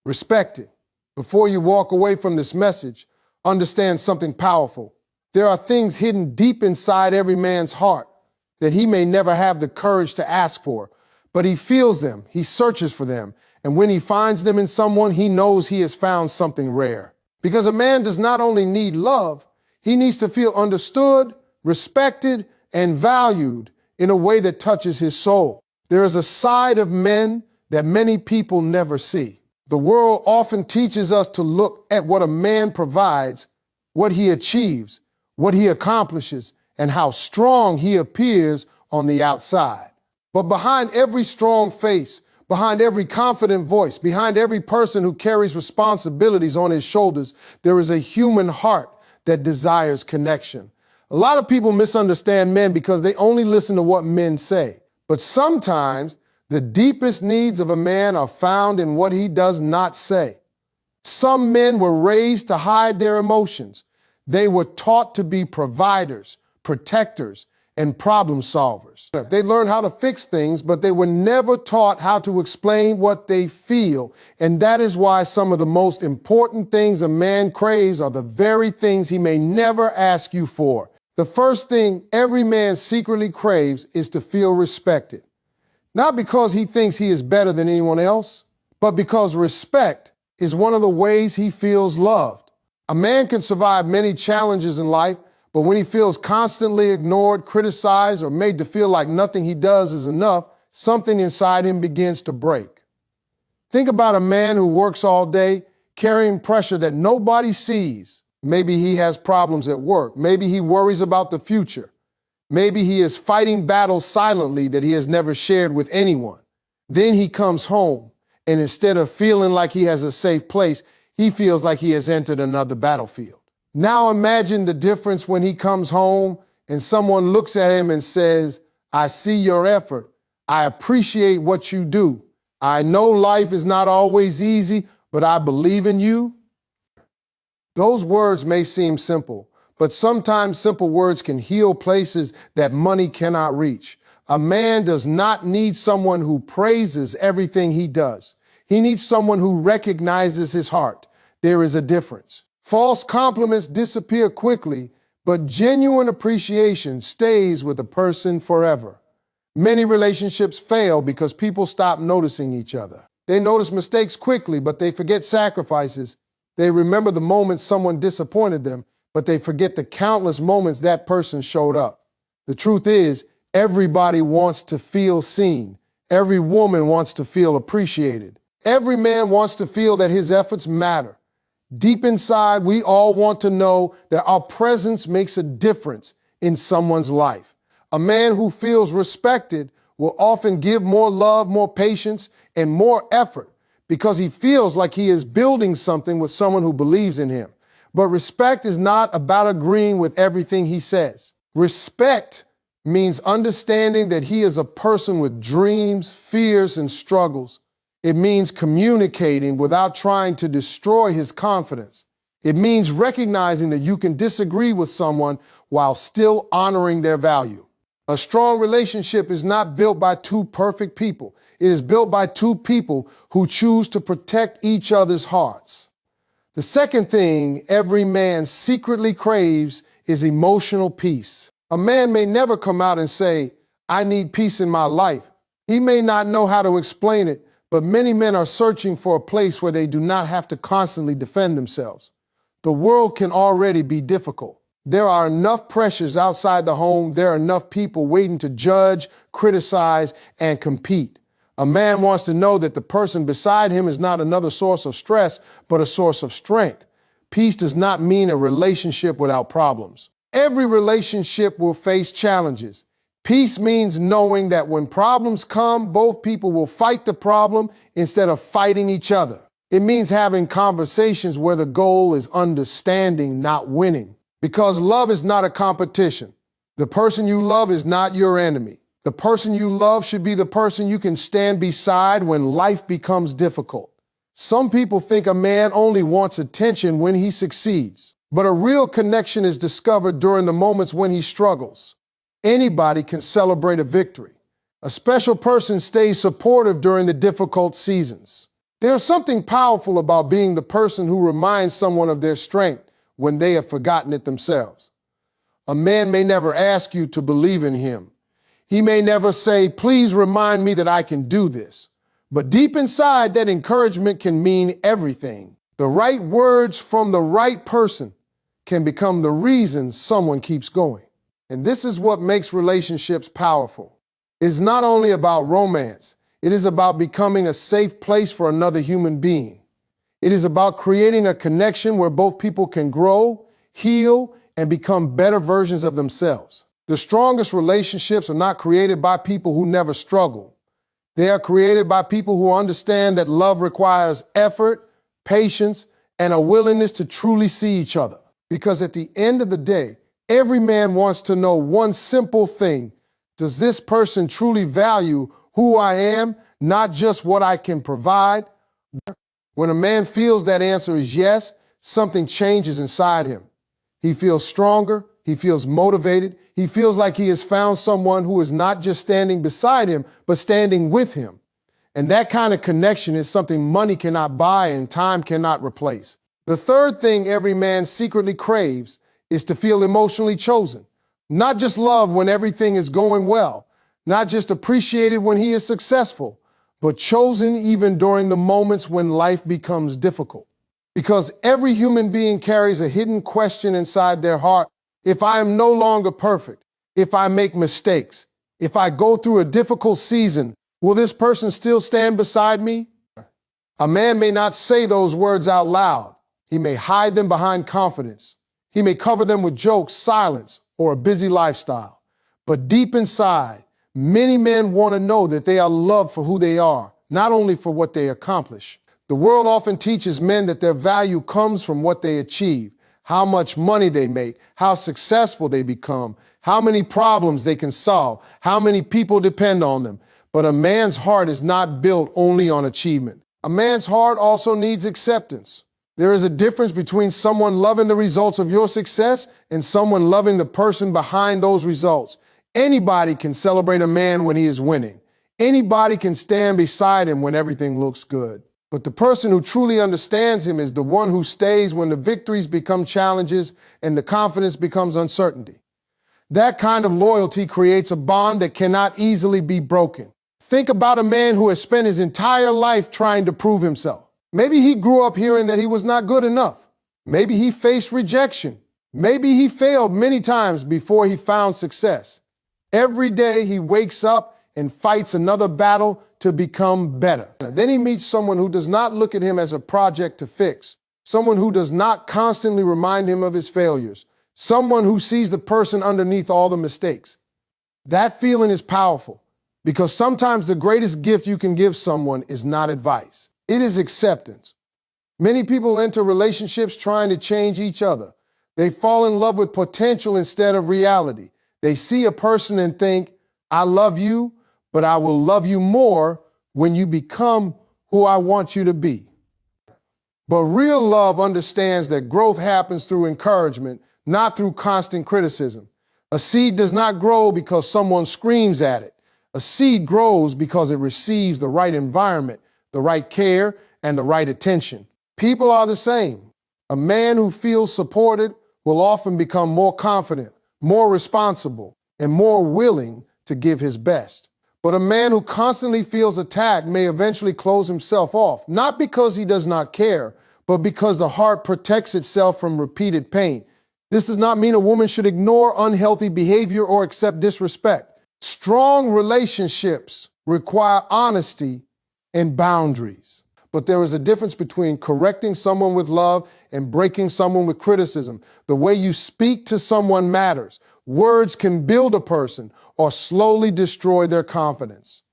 Respect it. Before you walk away from this message, understand something powerful. There are things hidden deep inside every man's heart that he may never have the courage to ask for, but he feels them, he searches for them, and when he finds them in someone, he knows he has found something rare. Because a man does not only need love, he needs to feel understood, respected, and valued in a way that touches his soul. There is a side of men that many people never see. The world often teaches us to look at what a man provides, what he achieves, what he accomplishes, and how strong he appears on the outside. But behind every strong face, behind every confident voice, behind every person who carries responsibilities on his shoulders, there is a human heart that desires connection. A lot of people misunderstand men because they only listen to what men say. But sometimes the deepest needs of a man are found in what he does not say. Some men were raised to hide their emotions. They were taught to be providers, protectors, and problem solvers. They learned how to fix things, but they were never taught how to explain what they feel. And that is why some of the most important things a man craves are the very things he may never ask you for. The first thing every man secretly craves is to feel respected. Not because he thinks he is better than anyone else, but because respect is one of the ways he feels loved. A man can survive many challenges in life, but when he feels constantly ignored, criticized, or made to feel like nothing he does is enough, something inside him begins to break. Think about a man who works all day, carrying pressure that nobody sees. Maybe he has problems at work. Maybe he worries about the future. Maybe he is fighting battles silently that he has never shared with anyone. Then he comes home, and instead of feeling like he has a safe place, he feels like he has entered another battlefield. Now imagine the difference when he comes home and someone looks at him and says, "I see your effort. I appreciate what you do. I know life is not always easy, but I believe in you." Those words may seem simple, but sometimes simple words can heal places that money cannot reach. A man does not need someone who praises everything he does. He needs someone who recognizes his heart. There is a difference. False compliments disappear quickly, but genuine appreciation stays with a person forever. Many relationships fail because people stop noticing each other. They notice mistakes quickly, but they forget sacrifices. They remember the moments someone disappointed them, but they forget the countless moments that person showed up. The truth is, everybody wants to feel seen. Every woman wants to feel appreciated. Every man wants to feel that his efforts matter. Deep inside, we all want to know that our presence makes a difference in someone's life. A man who feels respected will often give more love, more patience, and more effort because he feels like he is building something with someone who believes in him. But respect is not about agreeing with everything he says. Respect means understanding that he is a person with dreams, fears, and struggles. It means communicating without trying to destroy his confidence. It means recognizing that you can disagree with someone while still honoring their value. A strong relationship is not built by two perfect people. It is built by two people who choose to protect each other's hearts. The second thing every man secretly craves is emotional peace. A man may never come out and say, "I need peace in my life." He may not know how to explain it, but many men are searching for a place where they do not have to constantly defend themselves. The world can already be difficult. There are enough pressures outside the home. There are enough people waiting to judge, criticize, and compete. A man wants to know that the person beside him is not another source of stress, but a source of strength. Peace does not mean a relationship without problems. Every relationship will face challenges. Peace means knowing that when problems come, both people will fight the problem instead of fighting each other. It means having conversations where the goal is understanding, not winning. Because love is not a competition. The person you love is not your enemy. The person you love should be the person you can stand beside when life becomes difficult. Some people think a man only wants attention when he succeeds, but a real connection is discovered during the moments when he struggles. Anybody can celebrate a victory. A special person stays supportive during the difficult seasons. There's something powerful about being the person who reminds someone of their strength when they have forgotten it themselves. A man may never ask you to believe in him. He may never say, please remind me that I can do this. But deep inside, that encouragement can mean everything. The right words from the right person can become the reason someone keeps going. And this is what makes relationships powerful. It's not only about romance. It is about becoming a safe place for another human being. It is about creating a connection where both people can grow, heal, and become better versions of themselves. The strongest relationships are not created by people who never struggle. They are created by people who understand that love requires effort, patience, and a willingness to truly see each other. Because at the end of the day, every man wants to know one simple thing. Does this person truly value who I am, not just what I can provide? When a man feels that answer is yes, something changes inside him. He feels stronger. He feels motivated. He feels like he has found someone who is not just standing beside him, but standing with him. And that kind of connection is something money cannot buy and time cannot replace. The third thing every man secretly craves is to feel emotionally chosen. Not just love when everything is going well, not just appreciated when he is successful, but chosen even during the moments when life becomes difficult. Because every human being carries a hidden question inside their heart. If I am no longer perfect, if I make mistakes, if I go through a difficult season, will this person still stand beside me? A man may not say those words out loud. He may hide them behind confidence. He may cover them with jokes, silence, or a busy lifestyle. But deep inside, many men want to know that they are loved for who they are, not only for what they accomplish. The world often teaches men that their value comes from what they achieve, how much money they make, how successful they become, how many problems they can solve, how many people depend on them. But a man's heart is not built only on achievement. A man's heart also needs acceptance. There is a difference between someone loving the results of your success and someone loving the person behind those results. Anybody can celebrate a man when he is winning. Anybody can stand beside him when everything looks good. But the person who truly understands him is the one who stays when the victories become challenges and the confidence becomes uncertainty. That kind of loyalty creates a bond that cannot easily be broken. Think about a man who has spent his entire life trying to prove himself. Maybe he grew up hearing that he was not good enough. Maybe he faced rejection. Maybe he failed many times before he found success. Every day he wakes up and fights another battle to become better. Then he meets someone who does not look at him as a project to fix, someone who does not constantly remind him of his failures, someone who sees the person underneath all the mistakes. That feeling is powerful because sometimes the greatest gift you can give someone is not advice. It is acceptance. Many people enter relationships trying to change each other. They fall in love with potential instead of reality. They see a person and think, I love you, but I will love you more when you become who I want you to be. But real love understands that growth happens through encouragement, not through constant criticism. A seed does not grow because someone screams at it. A seed grows because it receives the right environment, the right care, and the right attention. People are the same. A man who feels supported will often become more confident, more responsible, and more willing to give his best. But a man who constantly feels attacked may eventually close himself off, not because he does not care, but because the heart protects itself from repeated pain. This does not mean a woman should ignore unhealthy behavior or accept disrespect. Strong relationships require honesty and boundaries. But there is a difference between correcting someone with love and breaking someone with criticism. The way you speak to someone matters. Words can build a person or slowly destroy their confidence.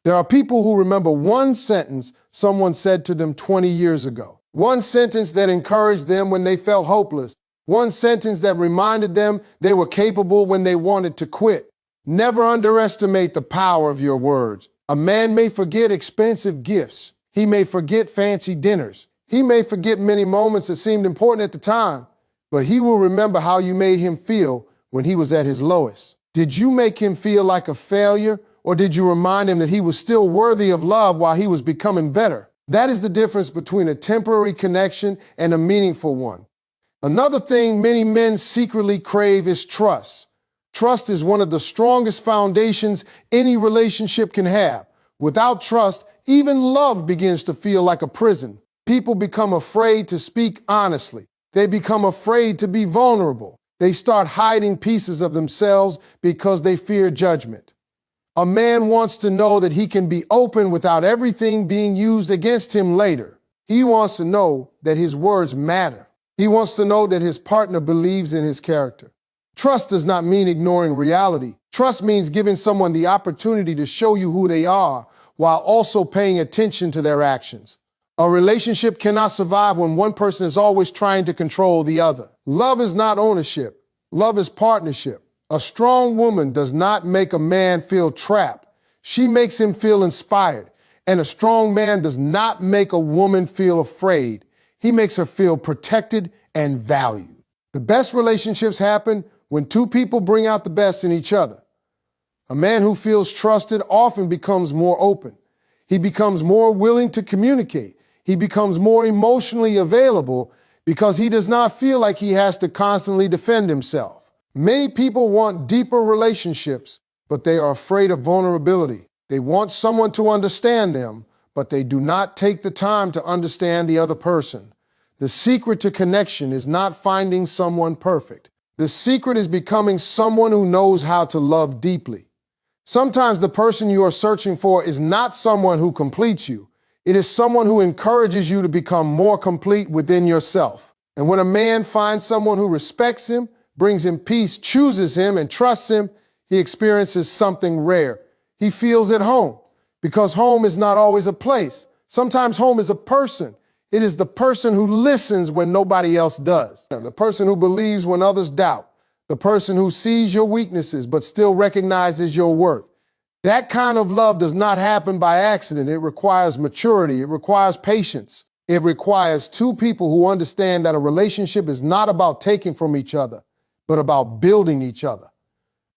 There are people who remember one sentence someone said to them 20 years ago. One sentence that encouraged them when they felt hopeless. One sentence that reminded them they were capable when they wanted to quit. Never underestimate the power of your words. A man may forget expensive gifts. He may forget fancy dinners. He may forget many moments that seemed important at the time, but he will remember how you made him feel when he was at his lowest. Did you make him feel like a failure, or did you remind him that he was still worthy of love while he was becoming better? That is the difference between a temporary connection and a meaningful one. Another thing many men secretly crave is trust. Trust is one of the strongest foundations any relationship can have. Without trust, even love begins to feel like a prison. People become afraid to speak honestly. They become afraid to be vulnerable. They start hiding pieces of themselves because they fear judgment. A man wants to know that he can be open without everything being used against him later. He wants to know that his words matter. He wants to know that his partner believes in his character. Trust does not mean ignoring reality. Trust means giving someone the opportunity to show you who they are while also paying attention to their actions. A relationship cannot survive when one person is always trying to control the other. Love is not ownership. Love is partnership. A strong woman does not make a man feel trapped. She makes him feel inspired. And a strong man does not make a woman feel afraid. He makes her feel protected and valued. The best relationships happen when two people bring out the best in each other. A man who feels trusted often becomes more open. He becomes more willing to communicate. He becomes more emotionally available because he does not feel like he has to constantly defend himself. Many people want deeper relationships, but they are afraid of vulnerability. They want someone to understand them, but they do not take the time to understand the other person. The secret to connection is not finding someone perfect. The secret is becoming someone who knows how to love deeply. Sometimes the person you are searching for is not someone who completes you. It is someone who encourages you to become more complete within yourself. And when a man finds someone who respects him, brings him peace, chooses him, and trusts him, he experiences something rare. He feels at home, because home is not always a place. Sometimes home is a person. It is the person who listens when nobody else does. The person who believes when others doubt. The person who sees your weaknesses but still recognizes your worth. That kind of love does not happen by accident. It requires maturity. It requires patience. It requires two people who understand that a relationship is not about taking from each other, but about building each other.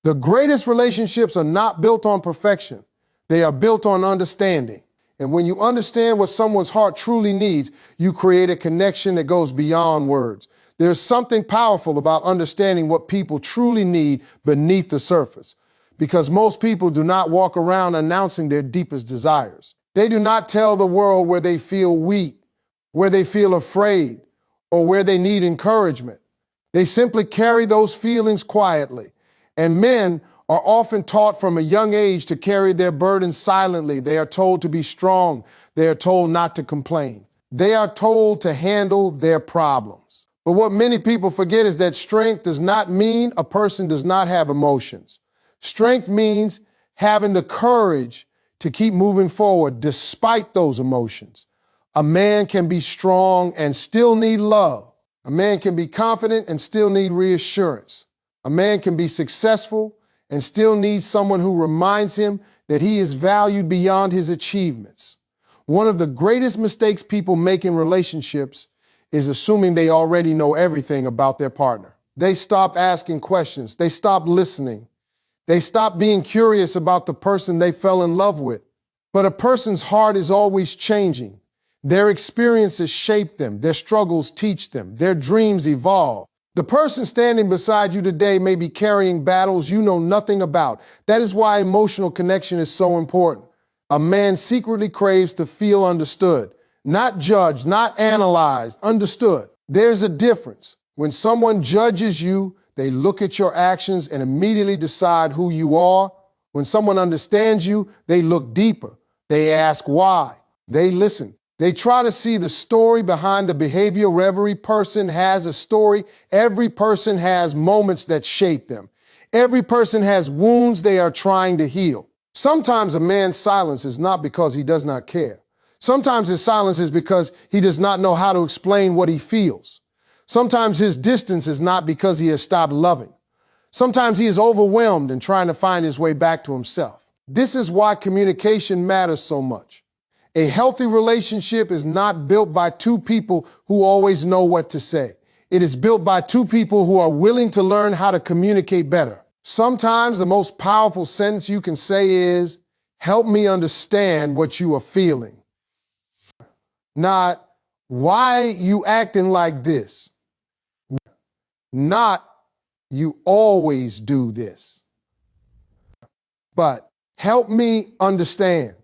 The greatest relationships are not built on perfection. They are built on understanding. And when you understand what someone's heart truly needs, you create a connection that goes beyond words. There's something powerful about understanding what people truly need beneath the surface, because most people do not walk around announcing their deepest desires. They do not tell the world where they feel weak, where they feel afraid, or where they need encouragement. They simply carry those feelings quietly. And men are often taught from a young age to carry their burdens silently. They are told to be strong. They are told not to complain. They are told to handle their problems. But what many people forget is that strength does not mean a person does not have emotions. Strength means having the courage to keep moving forward despite those emotions. A man can be strong and still need love. A man can be confident and still need reassurance. A man can be successful and still need someone who reminds him that he is valued beyond his achievements. One of the greatest mistakes people make in relationships is assuming they already know everything about their partner. They stop asking questions. They stop listening. They stop being curious about the person they fell in love with. But a person's heart is always changing. Their experiences shape them. Their struggles teach them. Their dreams evolve. The person standing beside you today may be carrying battles you know nothing about. That is why emotional connection is so important. A man secretly craves to feel understood, not judged, not analyzed, understood. There's a difference. When someone judges you, they look at your actions and immediately decide who you are. When someone understands you, they look deeper. They ask why. They listen. They try to see the story behind the behavior. Every person has a story. Every person has moments that shape them. Every person has wounds they are trying to heal. Sometimes a man's silence is not because he does not care. Sometimes his silence is because he does not know how to explain what he feels. Sometimes his distance is not because he has stopped loving. Sometimes he is overwhelmed and trying to find his way back to himself. This is why communication matters so much. A healthy relationship is not built by two people who always know what to say. It is built by two people who are willing to learn how to communicate better. Sometimes the most powerful sentence you can say is, "Help me understand what you are feeling." Not, why you acting like this? Not, you always do this. But, help me understand.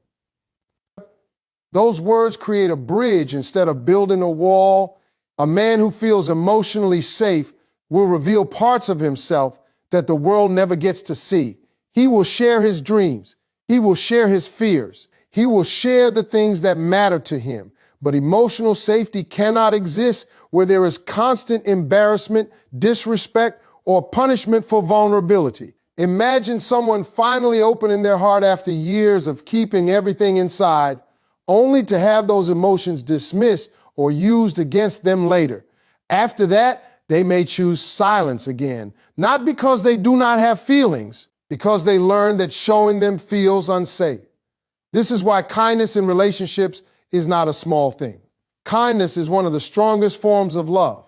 Those words create a bridge instead of building a wall. A man who feels emotionally safe will reveal parts of himself that the world never gets to see. He will share his dreams. He will share his fears. He will share the things that matter to him. But emotional safety cannot exist where there is constant embarrassment, disrespect, or punishment for vulnerability. Imagine someone finally opening their heart after years of keeping everything inside, only to have those emotions dismissed or used against them later. After that, they may choose silence again, not because they do not have feelings, because they learned that showing them feels unsafe. This is why kindness in relationships is not a small thing. Kindness is one of the strongest forms of love.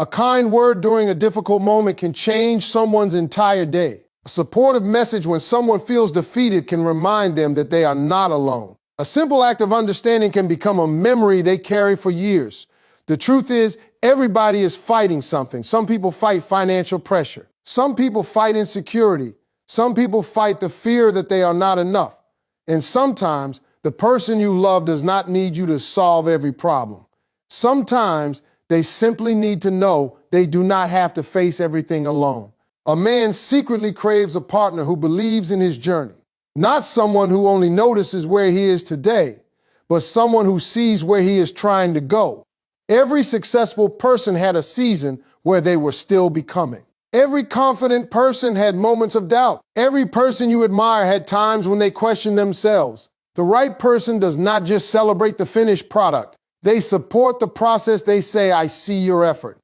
A kind word during a difficult moment can change someone's entire day. A supportive message when someone feels defeated can remind them that they are not alone. A simple act of understanding can become a memory they carry for years. The truth is, everybody is fighting something. Some people fight financial pressure. Some people fight insecurity. Some people fight the fear that they are not enough. And sometimes the person you love does not need you to solve every problem. Sometimes they simply need to know they do not have to face everything alone. A man secretly craves a partner who believes in his journey, not someone who only notices where he is today, but someone who sees where he is trying to go. Every successful person had a season where they were still becoming. Every confident person had moments of doubt. Every person you admire had times when they questioned themselves. The right person does not just celebrate the finished product. They support the process. They say, I see your effort.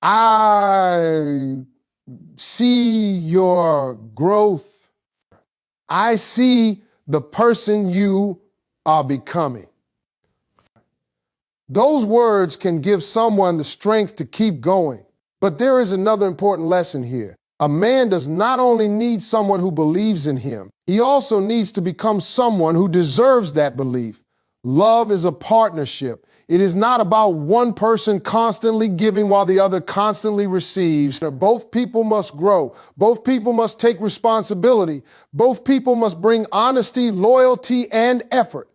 I see your growth. I see the person you are becoming. Those words can give someone the strength to keep going. But there is another important lesson here. A man does not only need someone who believes in him, he also needs to become someone who deserves that belief. Love is a partnership. It is not about one person constantly giving while the other constantly receives. Both people must grow. Both people must take responsibility. Both people must bring honesty, loyalty, and effort.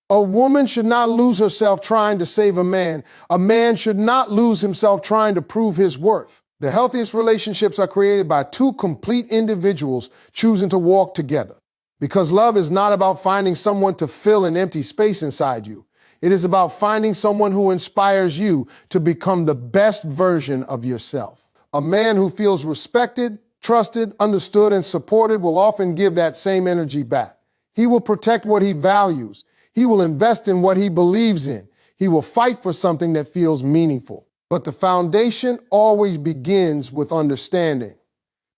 A woman should not lose herself trying to save a man. A man should not lose himself trying to prove his worth. The healthiest relationships are created by two complete individuals choosing to walk together. Because love is not about finding someone to fill an empty space inside you. It is about finding someone who inspires you to become the best version of yourself. A man who feels respected, trusted, understood, and supported will often give that same energy back. He will protect what he values. He will invest in what he believes in. He will fight for something that feels meaningful. But the foundation always begins with understanding.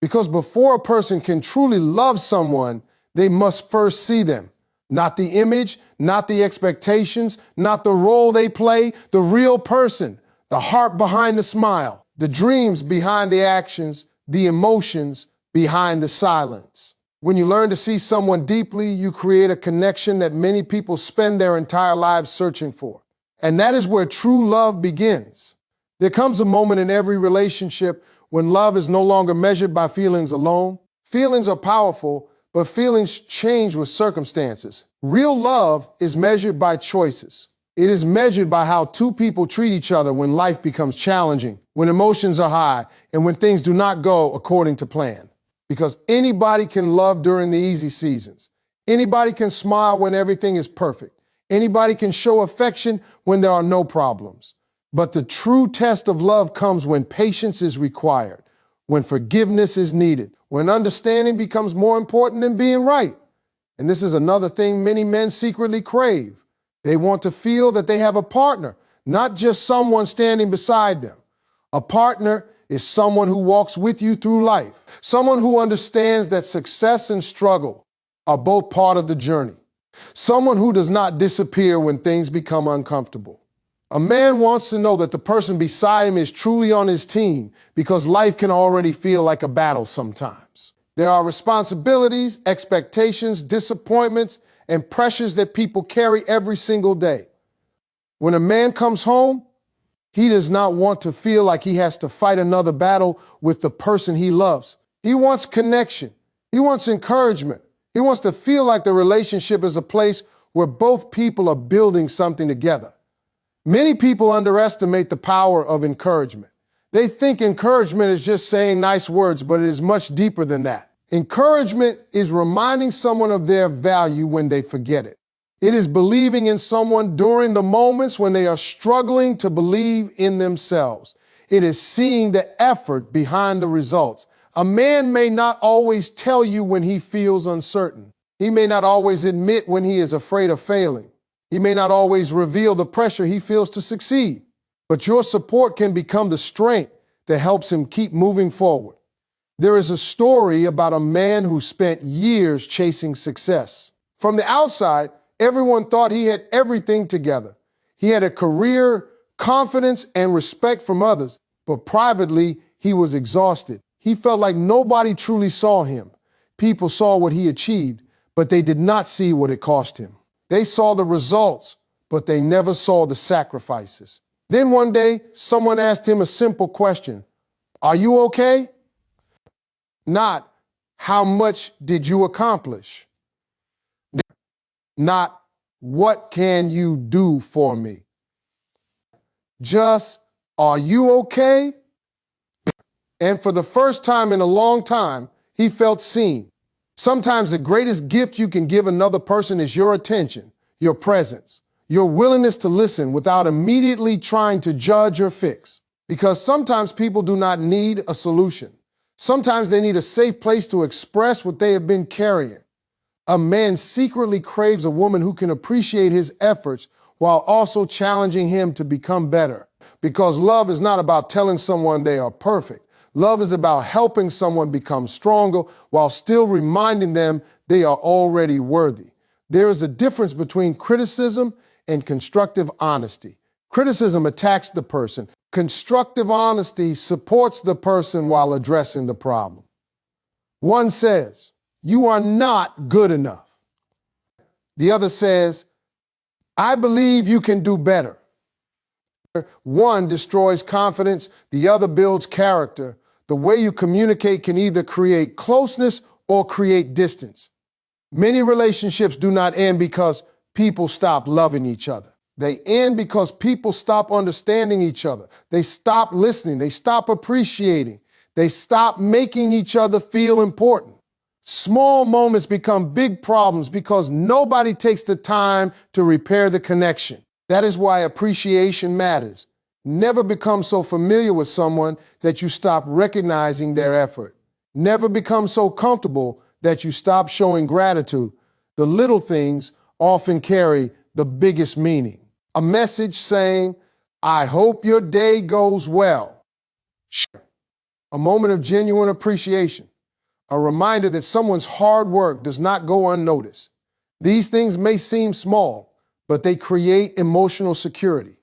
Because before a person can truly love someone, they must first see them. Not the image, not the expectations, not the role they play, the real person, the heart behind the smile, the dreams behind the actions, the emotions behind the silence. When you learn to see someone deeply, you create a connection that many people spend their entire lives searching for. And that is where true love begins. There comes a moment in every relationship when love is no longer measured by feelings alone. Feelings are powerful, but feelings change with circumstances. Real love is measured by choices. It is measured by how two people treat each other when life becomes challenging, when emotions are high, and when things do not go according to plan. Because anybody can love during the easy seasons. Anybody can smile when everything is perfect. Anybody can show affection when there are no problems. But the true test of love comes when patience is required, when forgiveness is needed, when understanding becomes more important than being right. And this is another thing many men secretly crave. They want to feel that they have a partner, not just someone standing beside them. A partner is someone who walks with you through life, someone who understands that success and struggle are both part of the journey, someone who does not disappear when things become uncomfortable. A man wants to know that the person beside him is truly on his team because life can already feel like a battle sometimes. There are responsibilities, expectations, disappointments, and pressures that people carry every single day. When a man comes home, he does not want to feel like he has to fight another battle with the person he loves. He wants connection. He wants encouragement. He wants to feel like the relationship is a place where both people are building something together. Many people underestimate the power of encouragement. They think encouragement is just saying nice words, but it is much deeper than that. Encouragement is reminding someone of their value when they forget it. It is believing in someone during the moments when they are struggling to believe in themselves. It is seeing the effort behind the results. A man may not always tell you when he feels uncertain. He may not always admit when he is afraid of failing. He may not always reveal the pressure he feels to succeed. But your support can become the strength that helps him keep moving forward. There is a story about a man who spent years chasing success. From the outside, everyone thought he had everything together. He had a career, confidence, and respect from others, but privately, he was exhausted. He felt like nobody truly saw him. People saw what he achieved, but they did not see what it cost him. They saw the results, but they never saw the sacrifices. Then one day, someone asked him a simple question. Are you okay? Not, how much did you accomplish? Not, what can you do for me? Just, are you okay? And for the first time in a long time, he felt seen. Sometimes the greatest gift you can give another person is your attention, your presence, your willingness to listen without immediately trying to judge or fix. Because sometimes people do not need a solution. Sometimes they need a safe place to express what they have been carrying. A man secretly craves a woman who can appreciate his efforts while also challenging him to become better. Because love is not about telling someone they are perfect. Love is about helping someone become stronger while still reminding them they are already worthy. There is a difference between criticism and constructive honesty. Criticism attacks the person. Constructive honesty supports the person while addressing the problem. One says, you are not good enough. The other says, I believe you can do better. One destroys confidence, the other builds character. The way you communicate can either create closeness or create distance. Many relationships do not end because people stop loving each other. They end because people stop understanding each other. They stop listening. They stop appreciating. They stop making each other feel important. Small moments become big problems because nobody takes the time to repair the connection. That is why appreciation matters. Never become so familiar with someone that you stop recognizing their effort. Never become so comfortable that you stop showing gratitude. The little things often carry the biggest meaning. A message saying, I hope your day goes well. A moment of genuine appreciation. A reminder that someone's hard work does not go unnoticed. These things may seem small, but they create emotional security.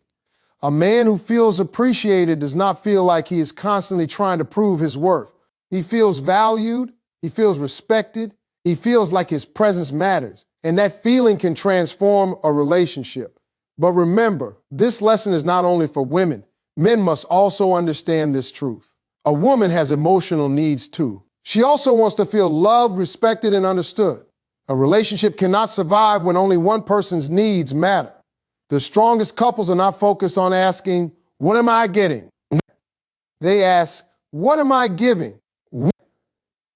A man who feels appreciated does not feel like he is constantly trying to prove his worth. He feels valued, he feels respected, he feels like his presence matters, and that feeling can transform a relationship. But remember, this lesson is not only for women. Men must also understand this truth. A woman has emotional needs too. She also wants to feel loved, respected, and understood. A relationship cannot survive when only one person's needs matter. The strongest couples are not focused on asking, what am I getting? They ask, what am I giving?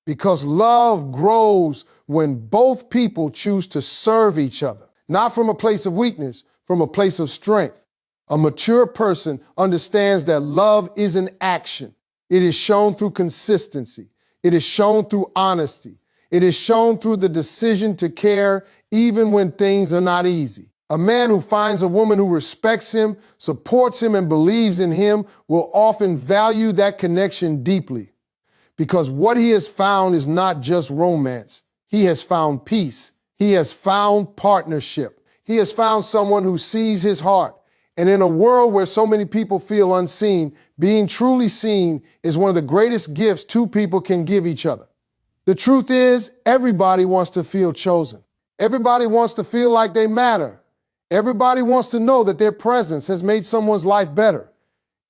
Because love grows when both people choose to serve each other, not from a place of weakness, from a place of strength. A mature person understands that love is an action. It is shown through consistency. It is shown through honesty. It is shown through the decision to care even when things are not easy. A man who finds a woman who respects him, supports him, and believes in him will often value that connection deeply. Because what he has found is not just romance. He has found peace. He has found partnership. He has found someone who sees his heart. And in a world where so many people feel unseen, being truly seen is one of the greatest gifts two people can give each other. The truth is, everybody wants to feel chosen. Everybody wants to feel like they matter. Everybody wants to know that their presence has made someone's life better.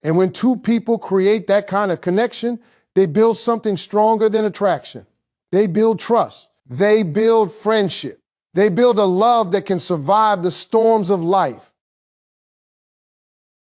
And when two people create that kind of connection, they build something stronger than attraction. They build trust. They build friendship. They build a love that can survive the storms of life.